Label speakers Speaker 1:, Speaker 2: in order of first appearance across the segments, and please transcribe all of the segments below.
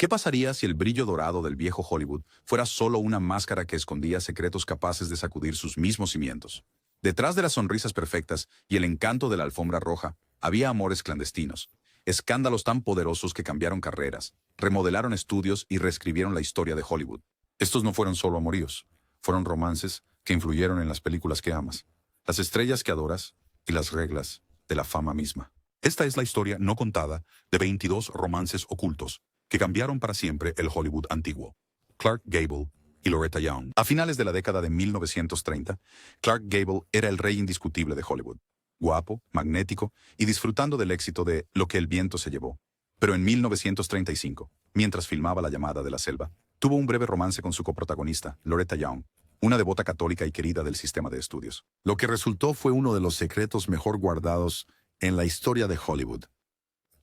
Speaker 1: ¿Qué pasaría si el brillo dorado del viejo Hollywood fuera solo una máscara que escondía secretos capaces de sacudir sus mismos cimientos? Detrás de las sonrisas perfectas y el encanto de la alfombra roja, había amores clandestinos, escándalos tan poderosos que cambiaron carreras, remodelaron estudios y reescribieron la historia de Hollywood. Estos no fueron solo amoríos, fueron romances que influyeron en las películas que amas, las estrellas que adoras y las reglas de la fama misma. Esta es la historia no contada de 22 romances ocultos que cambiaron para siempre el Hollywood antiguo. Clark Gable y Loretta Young. A finales de la década de 1930, Clark Gable era el rey indiscutible de Hollywood. Guapo, magnético y disfrutando del éxito de Lo que el viento se llevó. Pero en 1935, mientras filmaba La llamada de la selva, tuvo un breve romance con su coprotagonista, Loretta Young, una devota católica y querida del sistema de estudios. Lo que resultó fue uno de los secretos mejor guardados en la historia de Hollywood.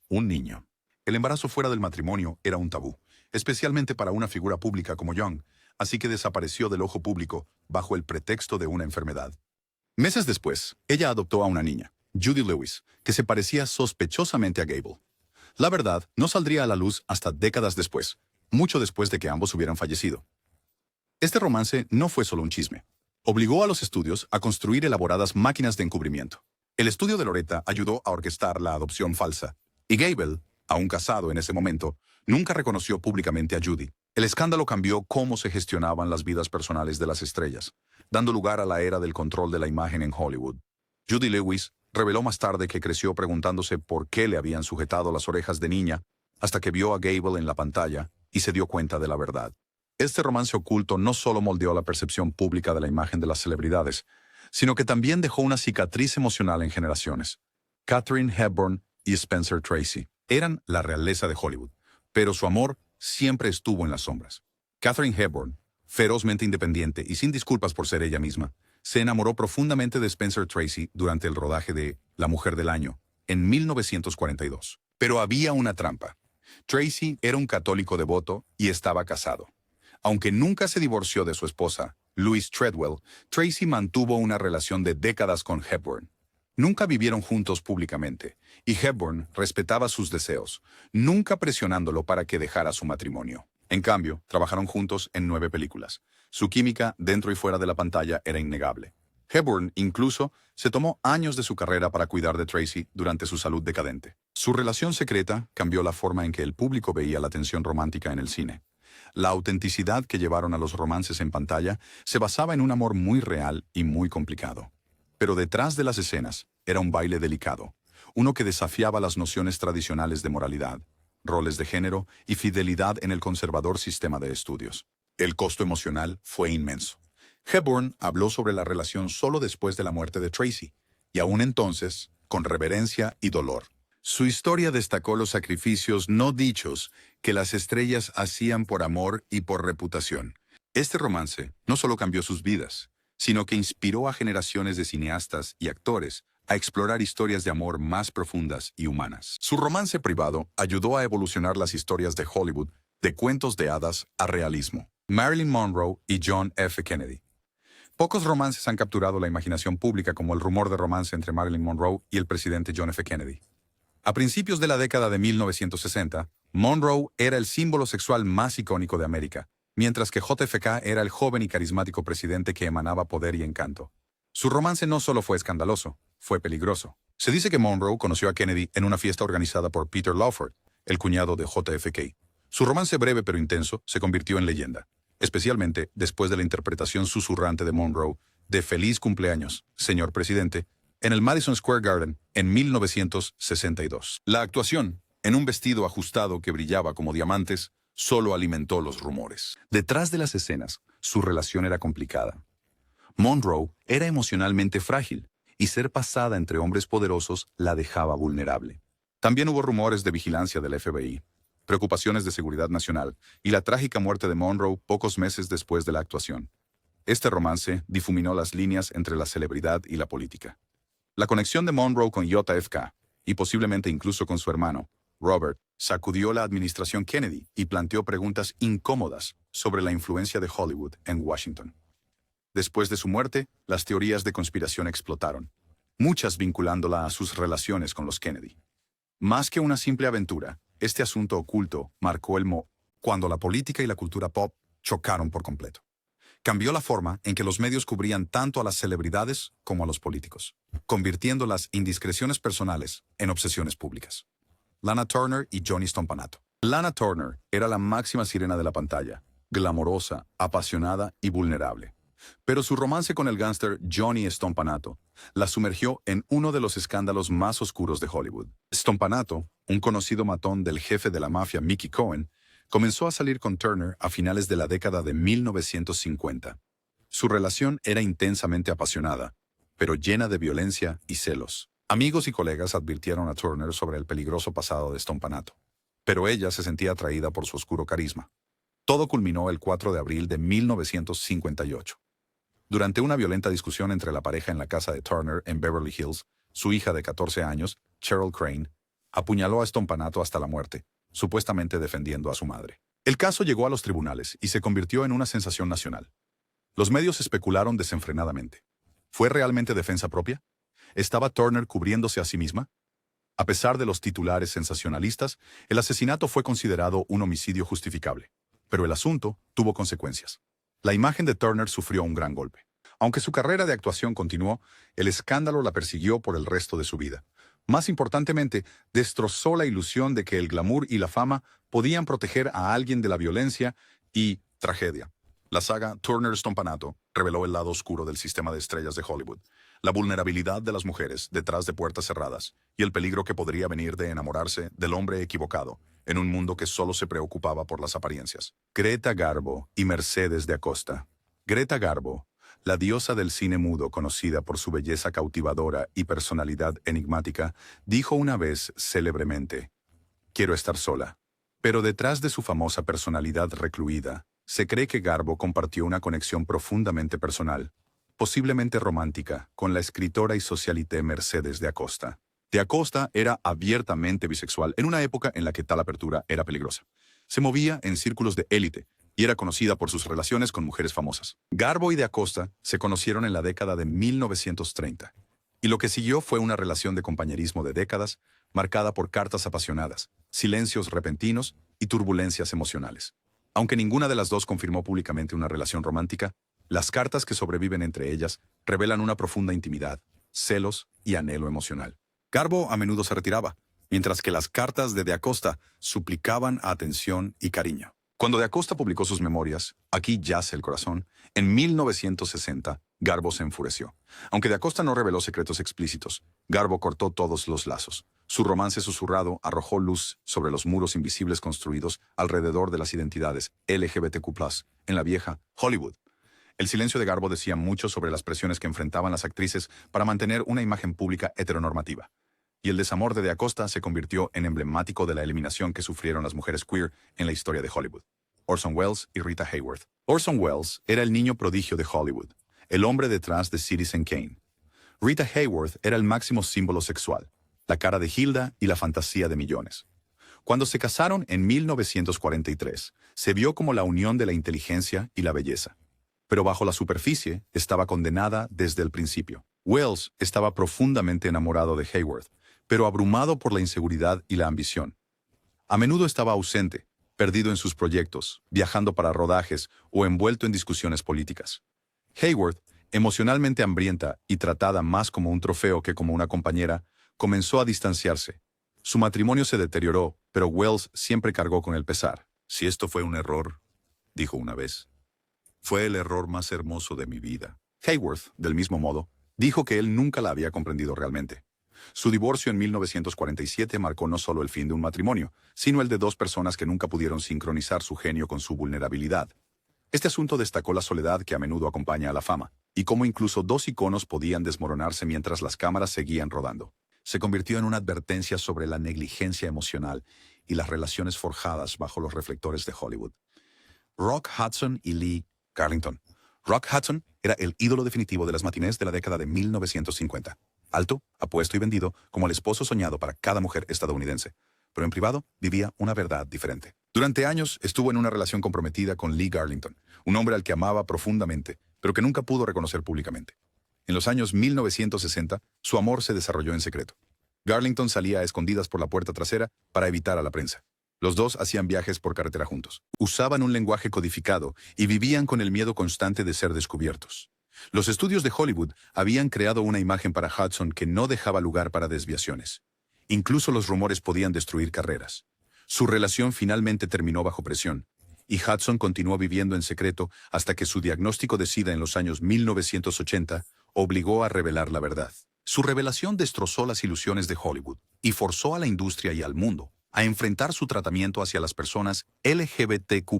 Speaker 1: Un niño. El embarazo fuera del matrimonio era un tabú, especialmente para una figura pública como Young, así que desapareció del ojo público bajo el pretexto de una enfermedad. Meses después, ella adoptó a una niña, Judy Lewis, que se parecía sospechosamente a Gable. La verdad no saldría a la luz hasta décadas después, mucho después de que ambos hubieran fallecido. Este romance no fue solo un chisme. Obligó a los estudios a construir elaboradas máquinas de encubrimiento. El estudio de Loretta ayudó a orquestar la adopción falsa, y Gable, aún casado en ese momento, nunca reconoció públicamente a Judy. El escándalo cambió cómo se gestionaban las vidas personales de las estrellas, dando lugar a la era del control de la imagen en Hollywood. Judy Lewis reveló más tarde que creció preguntándose por qué le habían sujetado las orejas de niña, hasta que vio a Gable en la pantalla y se dio cuenta de la verdad. Este romance oculto no solo moldeó la percepción pública de la imagen de las celebridades, sino que también dejó una cicatriz emocional en generaciones. Katharine Hepburn y Spencer Tracy eran la realeza de Hollywood, pero su amor siempre estuvo en las sombras. Katharine Hepburn, ferozmente independiente y sin disculpas por ser ella misma, se enamoró profundamente de Spencer Tracy durante el rodaje de La Mujer del Año, en 1942. Pero había una trampa. Tracy era un católico devoto y estaba casado. Aunque nunca se divorció de su esposa, Louise Treadwell, Tracy mantuvo una relación de décadas con Hepburn. Nunca vivieron juntos públicamente, y Hepburn respetaba sus deseos, nunca presionándolo para que dejara su matrimonio. En cambio, trabajaron juntos en 9 películas. Su química, dentro y fuera de la pantalla, era innegable. Hepburn, incluso, se tomó años de su carrera para cuidar de Tracy durante su salud decadente. Su relación secreta cambió la forma en que el público veía la tensión romántica en el cine. La autenticidad que llevaron a los romances en pantalla se basaba en un amor muy real y muy complicado. Pero detrás de las escenas era un baile delicado, uno que desafiaba las nociones tradicionales de moralidad, roles de género y fidelidad en el conservador sistema de estudios. El costo emocional fue inmenso. Hepburn habló sobre la relación solo después de la muerte de Tracy, y aún entonces, con reverencia y dolor. Su historia destacó los sacrificios no dichos que las estrellas hacían por amor y por reputación. Este romance no solo cambió sus vidas, sino que inspiró a generaciones de cineastas y actores a explorar historias de amor más profundas y humanas. Su romance privado ayudó a evolucionar las historias de Hollywood de cuentos de hadas a realismo. Marilyn Monroe y John F. Kennedy. Pocos romances han capturado la imaginación pública como el rumor de romance entre Marilyn Monroe y el presidente John F. Kennedy. A principios de la década de 1960, Monroe era el símbolo sexual más icónico de América, mientras que JFK era el joven y carismático presidente que emanaba poder y encanto. Su romance no solo fue escandaloso, fue peligroso. Se dice que Monroe conoció a Kennedy en una fiesta organizada por Peter Lawford, el cuñado de JFK. Su romance breve pero intenso se convirtió en leyenda, especialmente después de la interpretación susurrante de Monroe de Feliz cumpleaños, señor presidente, en el Madison Square Garden en 1962. La actuación, en un vestido ajustado que brillaba como diamantes, solo alimentó los rumores. Detrás de las escenas, su relación era complicada. Monroe era emocionalmente frágil, y ser pasada entre hombres poderosos la dejaba vulnerable. También hubo rumores de vigilancia del FBI, preocupaciones de seguridad nacional y la trágica muerte de Monroe pocos meses después de la actuación. Este romance difuminó las líneas entre la celebridad y la política. La conexión de Monroe con JFK, y posiblemente incluso con su hermano, Robert, sacudió la administración Kennedy y planteó preguntas incómodas sobre la influencia de Hollywood en Washington. Después de su muerte, las teorías de conspiración explotaron, muchas vinculándola a sus relaciones con los Kennedy. Más que una simple aventura, este asunto oculto marcó el cuando la política y la cultura pop chocaron por completo. Cambió la forma en que los medios cubrían tanto a las celebridades como a los políticos, convirtiendo las indiscreciones personales en obsesiones públicas. Lana Turner y Johnny Stompanato. Lana Turner era la máxima sirena de la pantalla, glamorosa, apasionada y vulnerable. Pero su romance con el gángster Johnny Stompanato la sumergió en uno de los escándalos más oscuros de Hollywood. Stompanato, un conocido matón del jefe de la mafia Mickey Cohen, comenzó a salir con Turner a finales de la década de 1950. Su relación era intensamente apasionada, pero llena de violencia y celos. Amigos y colegas advirtieron a Turner sobre el peligroso pasado de Stompanato, pero ella se sentía atraída por su oscuro carisma. Todo culminó el 4 de abril de 1958. Durante una violenta discusión entre la pareja en la casa de Turner en Beverly Hills, su hija de 14 años, Cheryl Crane, apuñaló a Stompanato hasta la muerte, supuestamente defendiendo a su madre. El caso llegó a los tribunales y se convirtió en una sensación nacional. Los medios especularon desenfrenadamente. ¿Fue realmente defensa propia? ¿Estaba Turner cubriéndose a sí misma? A pesar de los titulares sensacionalistas, el asesinato fue considerado un homicidio justificable. Pero el asunto tuvo consecuencias. La imagen de Turner sufrió un gran golpe. Aunque su carrera de actuación continuó, el escándalo la persiguió por el resto de su vida. Más importantemente, destrozó la ilusión de que el glamour y la fama podían proteger a alguien de la violencia y tragedia. La saga Turner-Stompanato reveló el lado oscuro del sistema de estrellas de Hollywood, la vulnerabilidad de las mujeres detrás de puertas cerradas y el peligro que podría venir de enamorarse del hombre equivocado en un mundo que solo se preocupaba por las apariencias. Greta Garbo y Mercedes de Acosta. Greta Garbo, la diosa del cine mudo conocida por su belleza cautivadora y personalidad enigmática, dijo una vez célebremente: «Quiero estar sola». Pero detrás de su famosa personalidad recluida, se cree que Garbo compartió una conexión profundamente personal, posiblemente romántica, con la escritora y socialité Mercedes de Acosta. De Acosta era abiertamente bisexual en una época en la que tal apertura era peligrosa. Se movía en círculos de élite y era conocida por sus relaciones con mujeres famosas. Garbo y de Acosta se conocieron en la década de 1930, y lo que siguió fue una relación de compañerismo de décadas, marcada por cartas apasionadas, silencios repentinos y turbulencias emocionales. Aunque ninguna de las dos confirmó públicamente una relación romántica, las cartas que sobreviven entre ellas revelan una profunda intimidad, celos y anhelo emocional. Garbo a menudo se retiraba, mientras que las cartas de Acosta suplicaban atención y cariño. Cuando de Acosta publicó sus memorias, Aquí yace el corazón, en 1960, Garbo se enfureció. Aunque de Acosta no reveló secretos explícitos, Garbo cortó todos los lazos. Su romance susurrado arrojó luz sobre los muros invisibles construidos alrededor de las identidades LGBTQ+, en la vieja Hollywood. El silencio de Garbo decía mucho sobre las presiones que enfrentaban las actrices para mantener una imagen pública heteronormativa. Y el desamor de Acosta se convirtió en emblemático de la eliminación que sufrieron las mujeres queer en la historia de Hollywood. Orson Welles y Rita Hayworth. Orson Welles era el niño prodigio de Hollywood, el hombre detrás de Citizen Kane. Rita Hayworth era el máximo símbolo sexual, la cara de Hilda y la fantasía de millones. Cuando se casaron en 1943, se vio como la unión de la inteligencia y la belleza. Pero bajo la superficie estaba condenada desde el principio. Welles estaba profundamente enamorado de Hayworth, pero abrumado por la inseguridad y la ambición. A menudo estaba ausente, perdido en sus proyectos, viajando para rodajes o envuelto en discusiones políticas. Hayworth, emocionalmente hambrienta y tratada más como un trofeo que como una compañera, comenzó a distanciarse. Su matrimonio se deterioró, pero Welles siempre cargó con el pesar. «Si esto fue un error», dijo una vez, «fue el error más hermoso de mi vida». Hayworth, del mismo modo, dijo que él nunca la había comprendido realmente. Su divorcio en 1947 marcó no solo el fin de un matrimonio, sino el de dos personas que nunca pudieron sincronizar su genio con su vulnerabilidad. Este asunto destacó la soledad que a menudo acompaña a la fama, y cómo incluso dos iconos podían desmoronarse mientras las cámaras seguían rodando. Se convirtió en una advertencia sobre la negligencia emocional y las relaciones forjadas bajo los reflectores de Hollywood. Rock Hudson y Lee Garlington. Rock Hudson era el ídolo definitivo de las matinés de la década de 1950. Alto, apuesto y vendido como el esposo soñado para cada mujer estadounidense. Pero en privado vivía una verdad diferente. Durante años estuvo en una relación comprometida con Lee Garlington, un hombre al que amaba profundamente, pero que nunca pudo reconocer públicamente. En los años 1960, su amor se desarrolló en secreto. Garlington salía a escondidas por la puerta trasera para evitar a la prensa. Los dos hacían viajes por carretera juntos. Usaban un lenguaje codificado y vivían con el miedo constante de ser descubiertos. Los estudios de Hollywood habían creado una imagen para Hudson que no dejaba lugar para desviaciones. Incluso los rumores podían destruir carreras. Su relación finalmente terminó bajo presión, y Hudson continuó viviendo en secreto hasta que su diagnóstico de SIDA en los años 1980 obligó a revelar la verdad. Su revelación destrozó las ilusiones de Hollywood y forzó a la industria y al mundo a enfrentar su tratamiento hacia las personas LGBTQ+.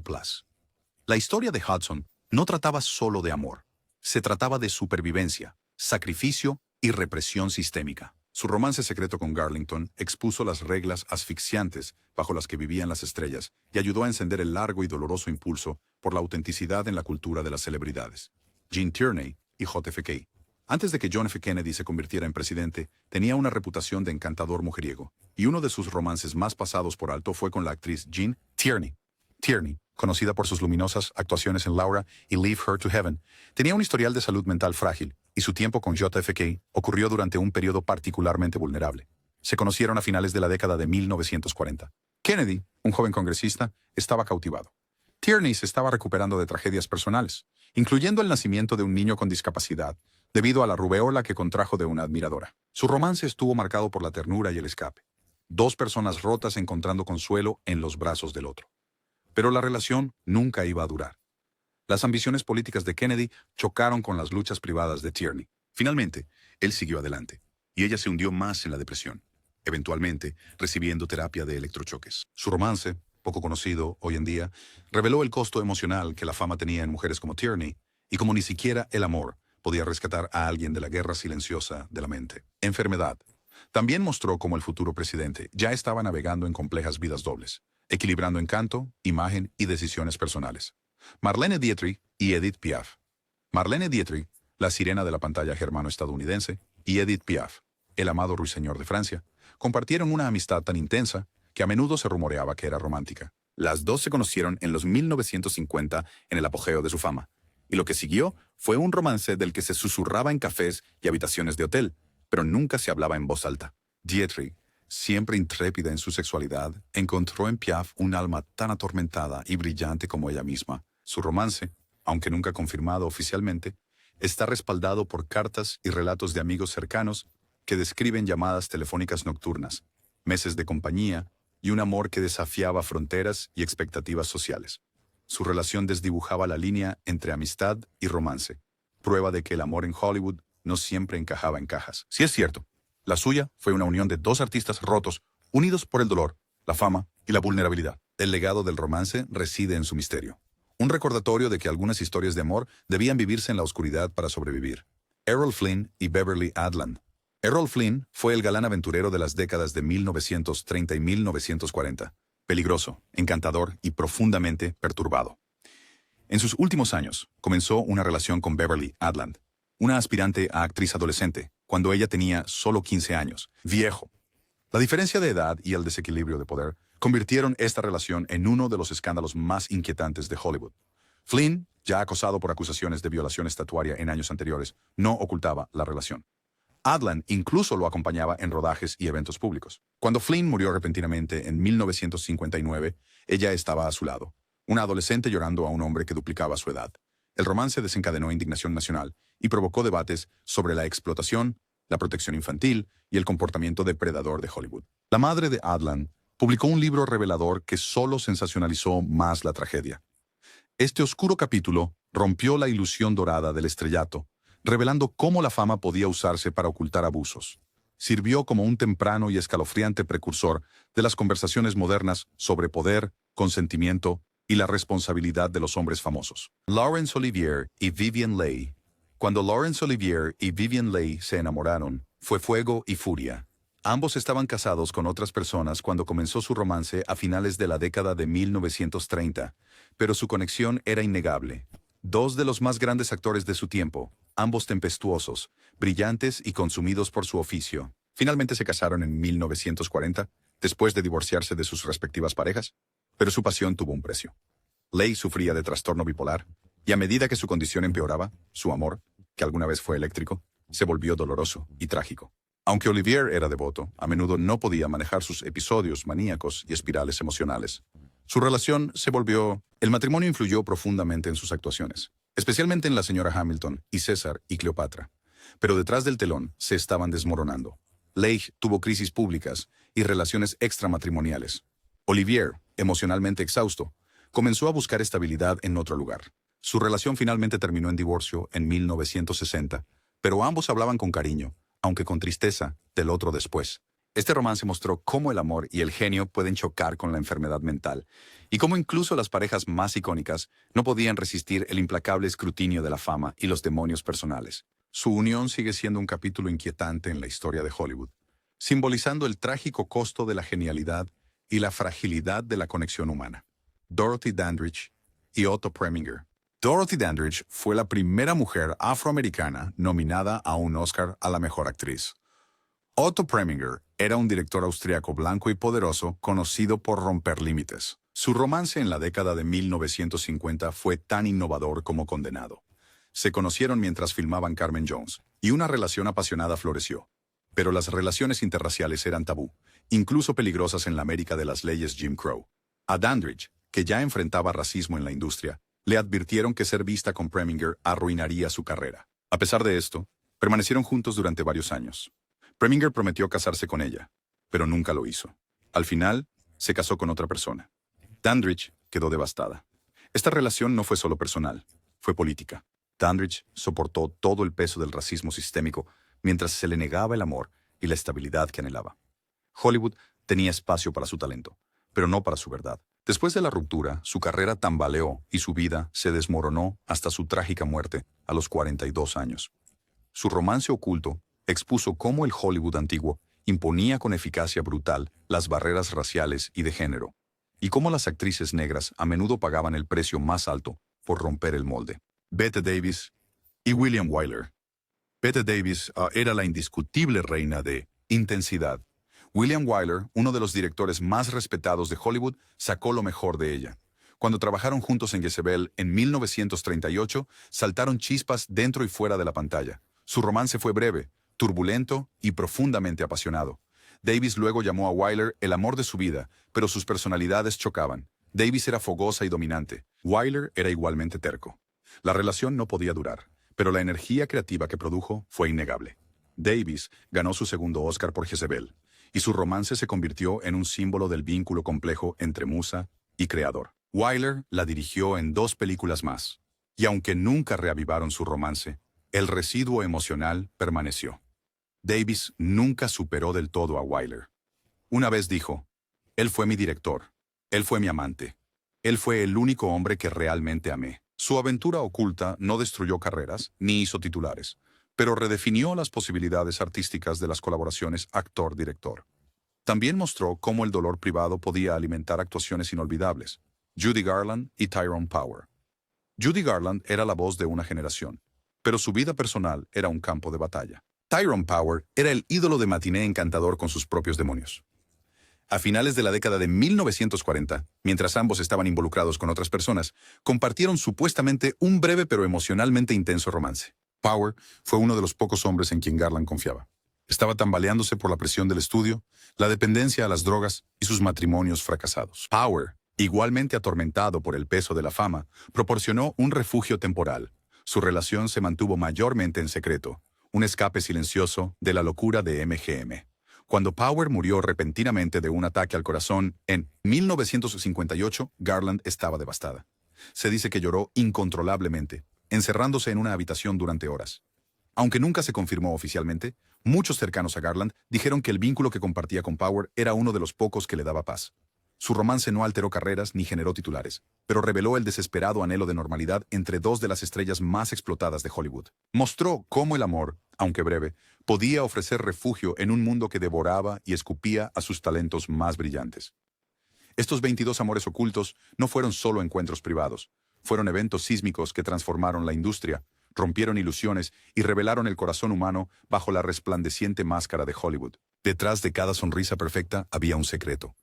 Speaker 1: La historia de Hudson no trataba solo de amor. Se trataba de supervivencia, sacrificio y represión sistémica. Su romance secreto con Garlington expuso las reglas asfixiantes bajo las que vivían las estrellas y ayudó a encender el largo y doloroso impulso por la autenticidad en la cultura de las celebridades. Gene Tierney y JFK. Antes de que John F. Kennedy se convirtiera en presidente, tenía una reputación de encantador mujeriego, y uno de sus romances más pasados por alto fue con la actriz Gene Tierney. Tierney, conocida por sus luminosas actuaciones en Laura y Leave Her to Heaven, tenía un historial de salud mental frágil, y su tiempo con JFK ocurrió durante un periodo particularmente vulnerable. Se conocieron a finales de la década de 1940. Kennedy, un joven congresista, estaba cautivado. Tierney se estaba recuperando de tragedias personales, incluyendo el nacimiento de un niño con discapacidad, debido a la rubeola que contrajo de una admiradora. Su romance estuvo marcado por la ternura y el escape. Dos personas rotas encontrando consuelo en los brazos del otro. Pero la relación nunca iba a durar. Las ambiciones políticas de Kennedy chocaron con las luchas privadas de Tierney. Finalmente, él siguió adelante, y ella se hundió más en la depresión, eventualmente recibiendo terapia de electrochoques. Su romance, poco conocido hoy en día, reveló el costo emocional que la fama tenía en mujeres como Tierney, y como ni siquiera el amor podía rescatar a alguien de la guerra silenciosa de la mente. Enfermedad. También mostró cómo el futuro presidente ya estaba navegando en complejas vidas dobles, equilibrando encanto, imagen y decisiones personales. Marlene Dietrich y Edith Piaf. Marlene Dietrich, la sirena de la pantalla germano-estadounidense, y Edith Piaf, el amado ruiseñor de Francia, compartieron una amistad tan intensa que a menudo se rumoreaba que era romántica. Las dos se conocieron en los 1950 en el apogeo de su fama, y lo que siguió fue un romance del que se susurraba en cafés y habitaciones de hotel, pero nunca se hablaba en voz alta. Dietrich, siempre intrépida en su sexualidad, encontró en Piaf un alma tan atormentada y brillante como ella misma. Su romance, aunque nunca confirmado oficialmente, está respaldado por cartas y relatos de amigos cercanos que describen llamadas telefónicas nocturnas, meses de compañía y un amor que desafiaba fronteras y expectativas sociales. Su relación desdibujaba la línea entre amistad y romance, prueba de que el amor en Hollywood no siempre encajaba en cajas. Sí es cierto, la suya fue una unión de dos artistas rotos, unidos por el dolor, la fama y la vulnerabilidad. El legado del romance reside en su misterio. Un recordatorio de que algunas historias de amor debían vivirse en la oscuridad para sobrevivir. Errol Flynn y Beverly Adland. Errol Flynn fue el galán aventurero de las décadas de 1930 y 1940. Peligroso, encantador y profundamente perturbado. En sus últimos años, comenzó una relación con Beverly Adland, una aspirante a actriz adolescente, cuando ella tenía solo 15 años. Viejo. La diferencia de edad y el desequilibrio de poder convirtieron esta relación en uno de los escándalos más inquietantes de Hollywood. Flynn, ya acosado por acusaciones de violación estatuaria en años anteriores, no ocultaba la relación. Adland incluso lo acompañaba en rodajes y eventos públicos. Cuando Flynn murió repentinamente en 1959, ella estaba a su lado, una adolescente llorando a un hombre que duplicaba su edad. El romance desencadenó indignación nacional y provocó debates sobre la explotación, la protección infantil y el comportamiento depredador de Hollywood. La madre de Adland publicó un libro revelador que solo sensacionalizó más la tragedia. Este oscuro capítulo rompió la ilusión dorada del estrellato, revelando cómo la fama podía usarse para ocultar abusos. Sirvió como un temprano y escalofriante precursor de las conversaciones modernas sobre poder, consentimiento y la responsabilidad de los hombres famosos. Laurence Olivier y Vivien Leigh. Cuando Laurence Olivier y Vivien Leigh se enamoraron, fue fuego y furia. Ambos estaban casados con otras personas cuando comenzó su romance a finales de la década de 1930, pero su conexión era innegable. Dos de los más grandes actores de su tiempo, ambos tempestuosos, brillantes y consumidos por su oficio. Finalmente se casaron en 1940, después de divorciarse de sus respectivas parejas, pero su pasión tuvo un precio. Leigh sufría de trastorno bipolar, y a medida que su condición empeoraba, su amor, que alguna vez fue eléctrico, se volvió doloroso y trágico. Aunque Olivier era devoto, a menudo no podía manejar sus episodios maníacos y espirales emocionales. Su relación se volvió... El matrimonio influyó profundamente en sus actuaciones, especialmente en la señora Hamilton y César y Cleopatra. Pero detrás del telón se estaban desmoronando. Leigh tuvo crisis públicas y relaciones extramatrimoniales. Olivier, emocionalmente exhausto, comenzó a buscar estabilidad en otro lugar. Su relación finalmente terminó en divorcio en 1960, pero ambos hablaban con cariño, aunque con tristeza, del otro después. Este romance mostró cómo el amor y el genio pueden chocar con la enfermedad mental, y cómo incluso las parejas más icónicas no podían resistir el implacable escrutinio de la fama y los demonios personales. Su unión sigue siendo un capítulo inquietante en la historia de Hollywood, simbolizando el trágico costo de la genialidad y la fragilidad de la conexión humana. Dorothy Dandridge y Otto Preminger. Dorothy Dandridge fue la primera mujer afroamericana nominada a un Oscar a la mejor actriz. Otto Preminger era un director austriaco blanco y poderoso conocido por romper límites. Su romance en la década de 1950 fue tan innovador como condenado. Se conocieron mientras filmaban Carmen Jones, y una relación apasionada floreció. Pero las relaciones interraciales eran tabú, incluso peligrosas en la América de las leyes Jim Crow. A Dandridge, que ya enfrentaba racismo en la industria, le advirtieron que ser vista con Preminger arruinaría su carrera. A pesar de esto, permanecieron juntos durante varios años. Preminger prometió casarse con ella, pero nunca lo hizo. Al final, se casó con otra persona. Dandridge quedó devastada. Esta relación no fue solo personal, fue política. Dandridge soportó todo el peso del racismo sistémico mientras se le negaba el amor y la estabilidad que anhelaba. Hollywood tenía espacio para su talento, pero no para su verdad. Después de la ruptura, su carrera tambaleó y su vida se desmoronó hasta su trágica muerte a los 42 años. Su romance oculto expuso cómo el Hollywood antiguo imponía con eficacia brutal las barreras raciales y de género, y cómo las actrices negras a menudo pagaban el precio más alto por romper el molde. Bette Davis y William Wyler. Bette Davis era la indiscutible reina de intensidad. William Wyler, uno de los directores más respetados de Hollywood, sacó lo mejor de ella. Cuando trabajaron juntos en Jezebel en 1938, saltaron chispas dentro y fuera de la pantalla. Su romance fue breve, turbulento y profundamente apasionado. Davis luego llamó a Wyler el amor de su vida, pero sus personalidades chocaban. Davis era fogosa y dominante. Wyler era igualmente terco. La relación no podía durar, pero la energía creativa que produjo fue innegable. Davis ganó su segundo Oscar por Jezebel, y su romance se convirtió en un símbolo del vínculo complejo entre musa y creador. Wyler la dirigió en 2 películas más, y aunque nunca reavivaron su romance, el residuo emocional permaneció. Davis nunca superó del todo a Wyler. Una vez dijo, «Él fue mi director, él fue mi amante, él fue el único hombre que realmente amé». Su aventura oculta no destruyó carreras ni hizo titulares, pero redefinió las posibilidades artísticas de las colaboraciones actor-director. También mostró cómo el dolor privado podía alimentar actuaciones inolvidables. Judy Garland y Tyrone Power. Judy Garland era la voz de una generación, pero su vida personal era un campo de batalla. Tyrone Power era el ídolo de matiné encantador con sus propios demonios. A finales de la década de 1940, mientras ambos estaban involucrados con otras personas, compartieron supuestamente un breve pero emocionalmente intenso romance. Power fue uno de los pocos hombres en quien Garland confiaba. Estaba tambaleándose por la presión del estudio, la dependencia a las drogas y sus matrimonios fracasados. Power, igualmente atormentado por el peso de la fama, proporcionó un refugio temporal. Su relación se mantuvo mayormente en secreto, un escape silencioso de la locura de MGM. Cuando Power murió repentinamente de un ataque al corazón en 1958, Garland estaba devastada. Se dice que lloró incontrolablemente, encerrándose en una habitación durante horas. Aunque nunca se confirmó oficialmente, muchos cercanos a Garland dijeron que el vínculo que compartía con Power era uno de los pocos que le daba paz. Su romance no alteró carreras ni generó titulares, pero reveló el desesperado anhelo de normalidad entre 2 de las estrellas más explotadas de Hollywood. Mostró cómo el amor, aunque breve, podía ofrecer refugio en un mundo que devoraba y escupía a sus talentos más brillantes. Estos 22 amores ocultos no fueron solo encuentros privados, fueron eventos sísmicos que transformaron la industria, rompieron ilusiones y revelaron el corazón humano bajo la resplandeciente máscara de Hollywood. Detrás de cada sonrisa perfecta había un secreto.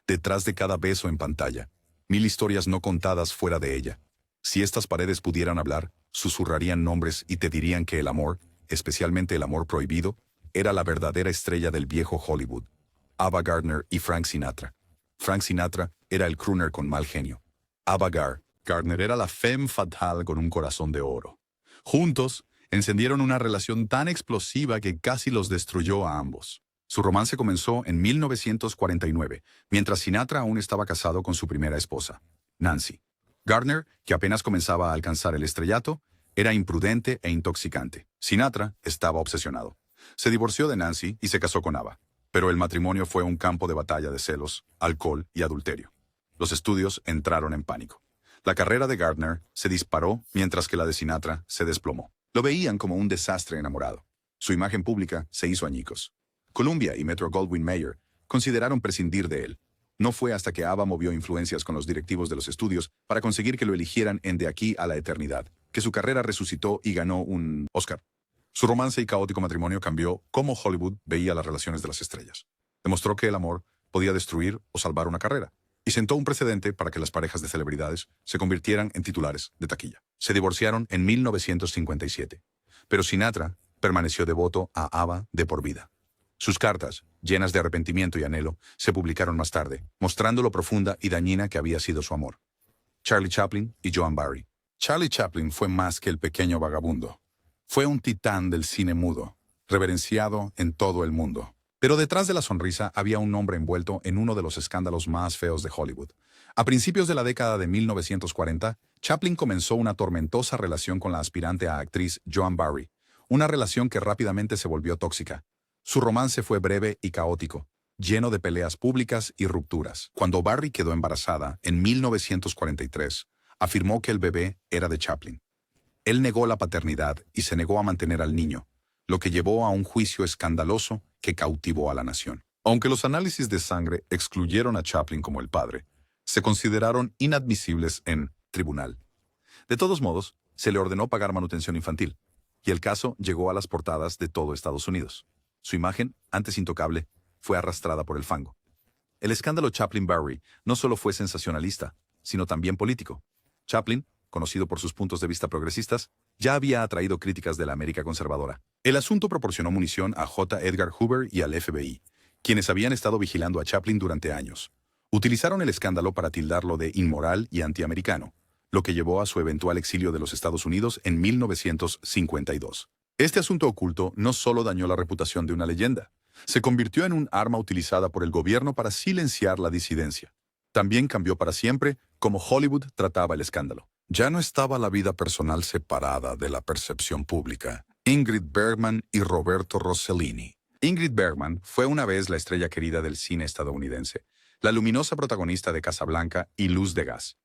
Speaker 1: Detrás de cada beso en pantalla, 1000 historias no contadas fuera de ella. Si estas paredes pudieran hablar, susurrarían nombres y te dirían que el amor, especialmente el amor prohibido, era la verdadera estrella del viejo Hollywood, Ava Gardner y Frank Sinatra. Frank Sinatra era el crooner con mal genio. Ava Gardner era la femme fatale con un corazón de oro. Juntos, encendieron una relación tan explosiva que casi los destruyó a ambos. Su romance comenzó en 1949, mientras Sinatra aún estaba casado con su primera esposa, Nancy. Gardner, que apenas comenzaba a alcanzar el estrellato, era imprudente e intoxicante. Sinatra estaba obsesionado. Se divorció de Nancy y se casó con Ava. Pero el matrimonio fue un campo de batalla de celos, alcohol y adulterio. Los estudios entraron en pánico. La carrera de Gardner se disparó mientras que la de Sinatra se desplomó. Lo veían como un desastre enamorado. Su imagen pública se hizo añicos. Columbia y Metro-Goldwyn-Mayer consideraron prescindir de él. No fue hasta que Ava movió influencias con los directivos de los estudios para conseguir que lo eligieran en De aquí a la eternidad, que su carrera resucitó y ganó un Oscar. Su romance y caótico matrimonio cambió cómo Hollywood veía las relaciones de las estrellas. Demostró que el amor podía destruir o salvar una carrera, y sentó un precedente para que las parejas de celebridades se convirtieran en titulares de taquilla. Se divorciaron en 1957, pero Sinatra permaneció devoto a Ava de por vida. Sus cartas, llenas de arrepentimiento y anhelo, se publicaron más tarde, mostrando lo profunda y dañina que había sido su amor. Charlie Chaplin y Joan Barry. Charlie Chaplin fue más que el pequeño vagabundo. Fue un titán del cine mudo, reverenciado en todo el mundo. Pero detrás de la sonrisa había un hombre envuelto en uno de los escándalos más feos de Hollywood. A principios de la década de 1940, Chaplin comenzó una tormentosa relación con la aspirante a actriz Joan Barry, una relación que rápidamente se volvió tóxica. Su romance fue breve y caótico, lleno de peleas públicas y rupturas. Cuando Barry quedó embarazada, en 1943, afirmó que el bebé era de Chaplin. Él negó la paternidad y se negó a mantener al niño, lo que llevó a un juicio escandaloso que cautivó a la nación. Aunque los análisis de sangre excluyeron a Chaplin como el padre, se consideraron inadmisibles en tribunal. De todos modos, se le ordenó pagar manutención infantil, y el caso llegó a las portadas de todo Estados Unidos. Su imagen, antes intocable, fue arrastrada por el fango. El escándalo Chaplin-Barry no solo fue sensacionalista, sino también político. Chaplin, conocido por sus puntos de vista progresistas, ya había atraído críticas de la América conservadora. El asunto proporcionó munición a J. Edgar Hoover y al FBI, quienes habían estado vigilando a Chaplin durante años. Utilizaron el escándalo para tildarlo de inmoral y antiamericano, lo que llevó a su eventual exilio de los Estados Unidos en 1952. Este asunto oculto no solo dañó la reputación de una leyenda, se convirtió en un arma utilizada por el gobierno para silenciar la disidencia. También cambió para siempre cómo Hollywood trataba el escándalo. Ya no estaba la vida personal separada de la percepción pública. Ingrid Bergman y Roberto Rossellini. Ingrid Bergman fue una vez la estrella querida del cine estadounidense, la luminosa protagonista de Casablanca y Luz de Gas.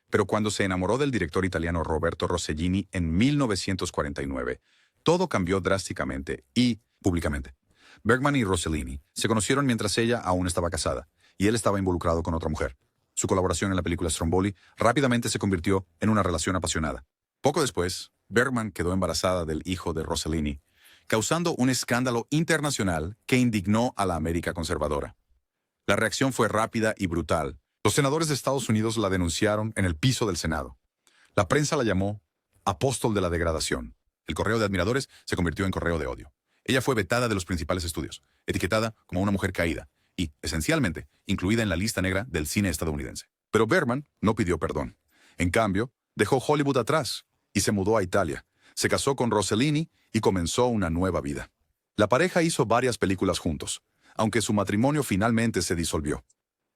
Speaker 1: Pero cuando se enamoró del director italiano Roberto Rossellini en 1949, todo cambió drásticamente y públicamente. Bergman y Rossellini se conocieron mientras ella aún estaba casada, y él estaba involucrado con otra mujer. Su colaboración en la película Stromboli rápidamente se convirtió en una relación apasionada. Poco después, Bergman quedó embarazada del hijo de Rossellini, causando un escándalo internacional que indignó a la América conservadora. La reacción fue rápida y brutal. Los senadores de Estados Unidos la denunciaron en el piso del Senado. La prensa la llamó apóstol de la degradación. El correo de admiradores se convirtió en correo de odio. Ella fue vetada de los principales estudios, etiquetada como una mujer caída y, esencialmente, incluida en la lista negra del cine estadounidense. Pero Bergman no pidió perdón. En cambio, dejó Hollywood atrás y se mudó a Italia. Se casó con Rossellini y comenzó una nueva vida. La pareja hizo varias películas juntos, aunque su matrimonio finalmente se disolvió.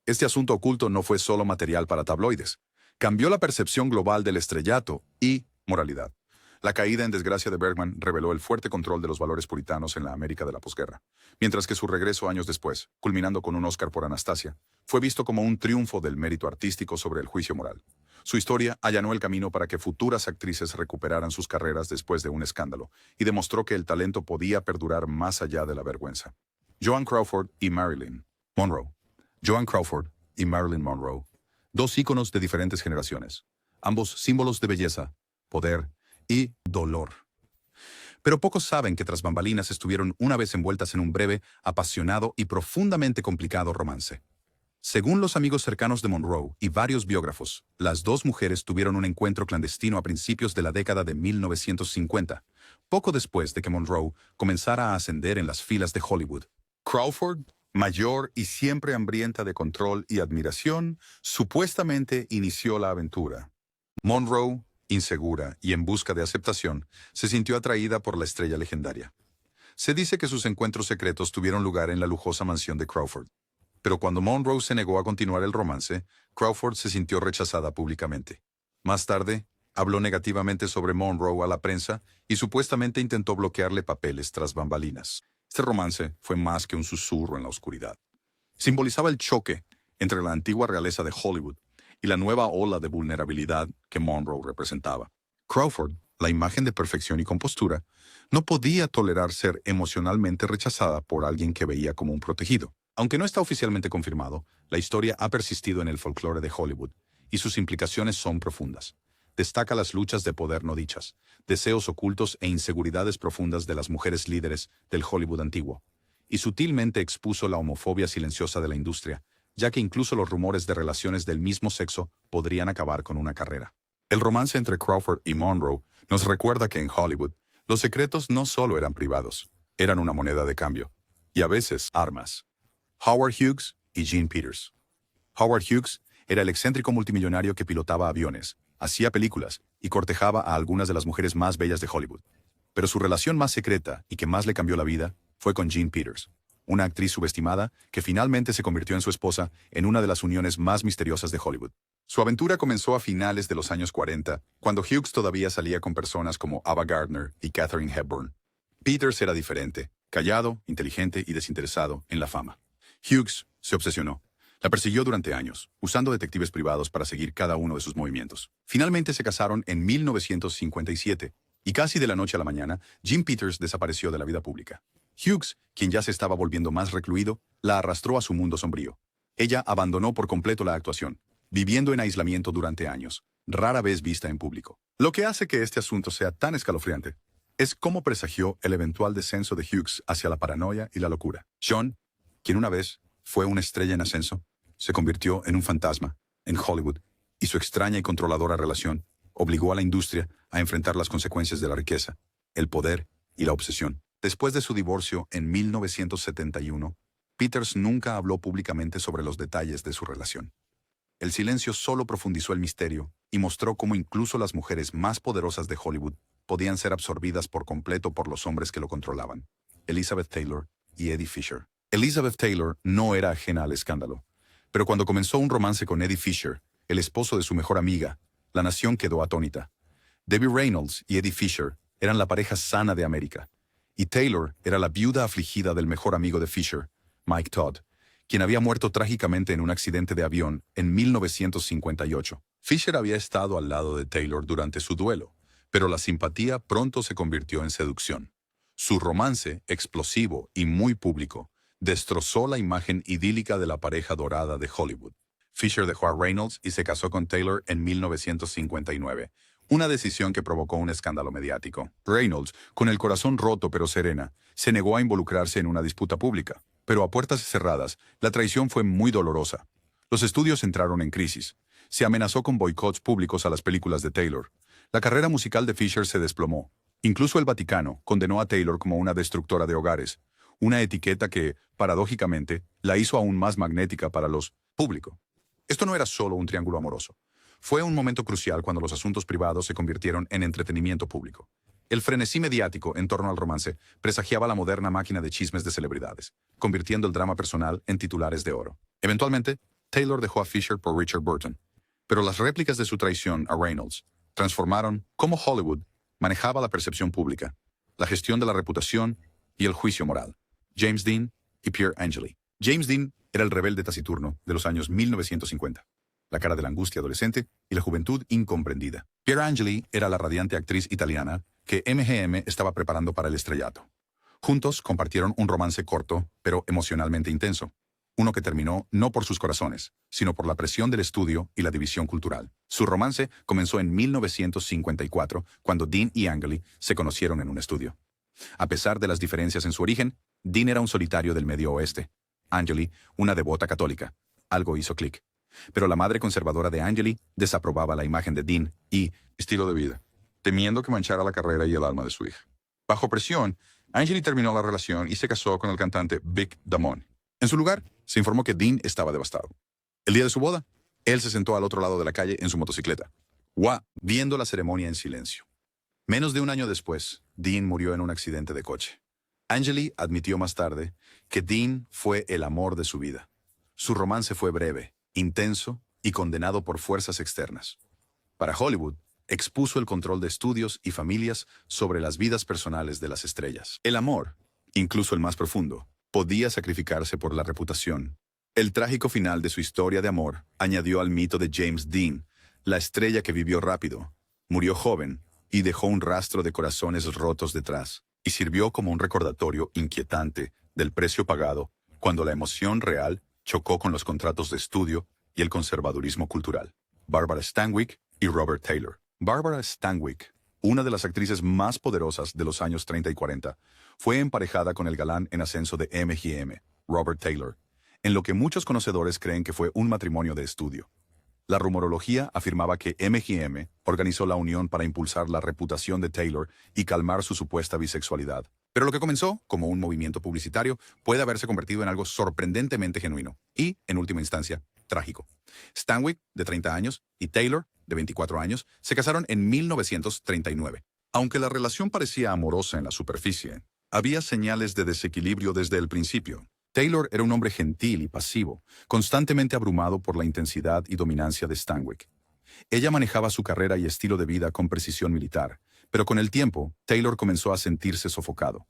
Speaker 1: Este asunto oculto no fue solo material para tabloides. Cambió la percepción global del estrellato y moralidad. La caída en desgracia de Bergman reveló el fuerte control de los valores puritanos en la América de la posguerra, mientras que su regreso años después, culminando con un Oscar por Anastasia, fue visto como un triunfo del mérito artístico sobre el juicio moral. Su historia allanó el camino para que futuras actrices recuperaran sus carreras después de un escándalo y demostró que el talento podía perdurar más allá de la vergüenza. Joan Crawford y Marilyn Monroe. Joan Crawford y Marilyn Monroe, dos íconos de diferentes generaciones, ambos símbolos de belleza, poder y dolor. Pero pocos saben que tras bambalinas estuvieron una vez envueltas en un breve, apasionado y profundamente complicado romance. Según los amigos cercanos de Monroe y varios biógrafos, las dos mujeres tuvieron un encuentro clandestino a principios de la década de 1950, poco después de que Monroe comenzara a ascender en las filas de Hollywood. Crawford, mayor y siempre hambrienta de control y admiración, supuestamente inició la aventura. Monroe, insegura y en busca de aceptación, se sintió atraída por la estrella legendaria. Se dice que sus encuentros secretos tuvieron lugar en la lujosa mansión de Crawford. Pero cuando Monroe se negó a continuar el romance, Crawford se sintió rechazada públicamente. Más tarde, habló negativamente sobre Monroe a la prensa y supuestamente intentó bloquearle papeles tras bambalinas. Este romance fue más que un susurro en la oscuridad. Simbolizaba el choque entre la antigua realeza de Hollywood y la nueva ola de vulnerabilidad que Monroe representaba. Crawford, la imagen de perfección y compostura, no podía tolerar ser emocionalmente rechazada por alguien que veía como un protegido. Aunque no está oficialmente confirmado, la historia ha persistido en el folclore de Hollywood y sus implicaciones son profundas. Destaca las luchas de poder no dichas, deseos ocultos e inseguridades profundas de las mujeres líderes del Hollywood antiguo, y sutilmente expuso la homofobia silenciosa de la industria, ya que incluso los rumores de relaciones del mismo sexo podrían acabar con una carrera. El romance entre Crawford y Monroe nos recuerda que en Hollywood, los secretos no solo eran privados, eran una moneda de cambio, y a veces armas. Howard Hughes y Jean Peters. Howard Hughes era el excéntrico multimillonario que pilotaba aviones, hacía películas y cortejaba a algunas de las mujeres más bellas de Hollywood. Pero su relación más secreta y que más le cambió la vida fue con Jean Peters, una actriz subestimada que finalmente se convirtió en su esposa en una de las uniones más misteriosas de Hollywood. Su aventura comenzó a finales de los años 40, cuando Hughes todavía salía con personas como Ava Gardner y Katharine Hepburn. Peters era diferente, callado, inteligente y desinteresado en la fama. Hughes se obsesionó. La persiguió durante años, usando detectives privados para seguir cada uno de sus movimientos. Finalmente se casaron en 1957, y casi de la noche a la mañana, Jean Peters desapareció de la vida pública. Hughes, quien ya se estaba volviendo más recluido, la arrastró a su mundo sombrío. Ella abandonó por completo la actuación, viviendo en aislamiento durante años, rara vez vista en público. Lo que hace que este asunto sea tan escalofriante es cómo presagió el eventual descenso de Hughes hacia la paranoia y la locura. Sean, quien una vez fue una estrella en ascenso, se convirtió en un fantasma en Hollywood, y su extraña y controladora relación obligó a la industria a enfrentar las consecuencias de la riqueza, el poder y la obsesión. Después de su divorcio en 1971, Peters nunca habló públicamente sobre los detalles de su relación. El silencio solo profundizó el misterio y mostró cómo incluso las mujeres más poderosas de Hollywood podían ser absorbidas por completo por los hombres que lo controlaban, Elizabeth Taylor y Eddie Fisher. Elizabeth Taylor no era ajena al escándalo, pero cuando comenzó un romance con Eddie Fisher, el esposo de su mejor amiga, la nación quedó atónita. Debbie Reynolds y Eddie Fisher eran la pareja sana de América, y Taylor era la viuda afligida del mejor amigo de Fisher, Mike Todd, quien había muerto trágicamente en un accidente de avión en 1958. Fisher había estado al lado de Taylor durante su duelo, pero la simpatía pronto se convirtió en seducción. Su romance, explosivo y muy público, destrozó la imagen idílica de la pareja dorada de Hollywood. Fisher dejó a Reynolds y se casó con Taylor en 1959, una decisión que provocó un escándalo mediático. Reynolds, con el corazón roto pero serena, se negó a involucrarse en una disputa pública, pero a puertas cerradas, la traición fue muy dolorosa. Los estudios entraron en crisis. Se amenazó con boicots públicos a las películas de Taylor. La carrera musical de Fisher se desplomó. Incluso el Vaticano condenó a Taylor como una destructora de hogares, una etiqueta que, paradójicamente, la hizo aún más magnética para los público. Esto no era solo un triángulo amoroso. Fue un momento crucial cuando los asuntos privados se convirtieron en entretenimiento público. El frenesí mediático en torno al romance presagiaba la moderna máquina de chismes de celebridades, convirtiendo el drama personal en titulares de oro. Eventualmente, Taylor dejó a Fisher por Richard Burton, pero las réplicas de su traición a Reynolds transformaron cómo Hollywood manejaba la percepción pública, la gestión de la reputación y el juicio moral. James Dean y Pier Angeli. James Dean era el rebelde taciturno de los años 1950, la cara de la angustia adolescente y la juventud incomprendida. Pier Angeli era la radiante actriz italiana que MGM estaba preparando para el estrellato. Juntos compartieron un romance corto, pero emocionalmente intenso. Uno que terminó no por sus corazones, sino por la presión del estudio y la división cultural. Su romance comenzó en 1954, cuando Dean y Angeli se conocieron en un estudio. A pesar de las diferencias en su origen, Dean era un solitario del Medio Oeste. Angeli, una devota católica. Algo hizo clic. Pero la madre conservadora de Angeli desaprobaba la imagen de Dean y estilo de vida, temiendo que manchara la carrera y el alma de su hija. Bajo presión, Angeli terminó la relación y se casó con el cantante Vic Damone. En su lugar, se informó que Dean estaba devastado. El día de su boda, él se sentó al otro lado de la calle en su motocicleta, viendo la ceremonia en silencio. Menos de un año después, Dean murió en un accidente de coche. Angeli admitió más tarde que Dean fue el amor de su vida. Su romance fue breve, intenso y condenado por fuerzas externas. Para Hollywood, expuso el control de estudios y familias sobre las vidas personales de las estrellas. El amor, incluso el más profundo, podía sacrificarse por la reputación. El trágico final de su historia de amor añadió al mito de James Dean, la estrella que vivió rápido, murió joven y dejó un rastro de corazones rotos detrás, y sirvió como un recordatorio inquietante del precio pagado cuando la emoción real chocó con los contratos de estudio y el conservadurismo cultural. Barbara Stanwyck y Robert Taylor. Barbara Stanwyck, una de las actrices más poderosas de los años 30 y 40, fue emparejada con el galán en ascenso de M&M, Robert Taylor, en lo que muchos conocedores creen que fue un matrimonio de estudio. La rumorología afirmaba que M&M organizó la unión para impulsar la reputación de Taylor y calmar su supuesta bisexualidad. Pero lo que comenzó como un movimiento publicitario puede haberse convertido en algo sorprendentemente genuino y, en última instancia, trágico. Stanwyck, de 30 años, y Taylor, de 24 años, se casaron en 1939. Aunque la relación parecía amorosa en la superficie, había señales de desequilibrio desde el principio. Taylor era un hombre gentil y pasivo, constantemente abrumado por la intensidad y dominancia de Stanwyck. Ella manejaba su carrera y estilo de vida con precisión militar, pero con el tiempo, Taylor comenzó a sentirse sofocado.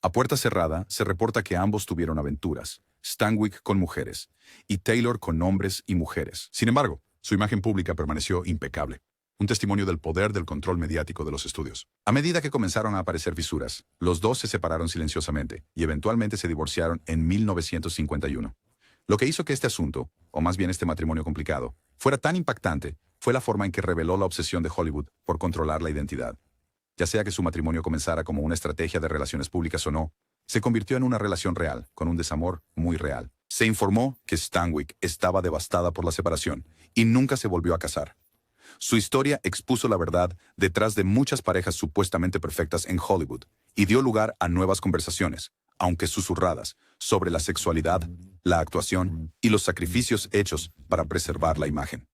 Speaker 1: A puerta cerrada, se reporta que ambos tuvieron aventuras, Stanwyck con mujeres, y Taylor con hombres y mujeres. Sin embargo, su imagen pública permaneció impecable, un testimonio del poder del control mediático de los estudios. A medida que comenzaron a aparecer fisuras, los dos se separaron silenciosamente y eventualmente se divorciaron en 1951. Lo que hizo que este asunto, o más bien este matrimonio complicado, fuera tan impactante fue la forma en que reveló la obsesión de Hollywood por controlar la identidad. Ya sea que su matrimonio comenzara como una estrategia de relaciones públicas o no, se convirtió en una relación real, con un desamor muy real. Se informó que Stanwyck estaba devastada por la separación y nunca se volvió a casar. Su historia expuso la verdad detrás de muchas parejas supuestamente perfectas en Hollywood y dio lugar a nuevas conversaciones, aunque susurradas, sobre la sexualidad, la actuación y los sacrificios hechos para preservar la imagen.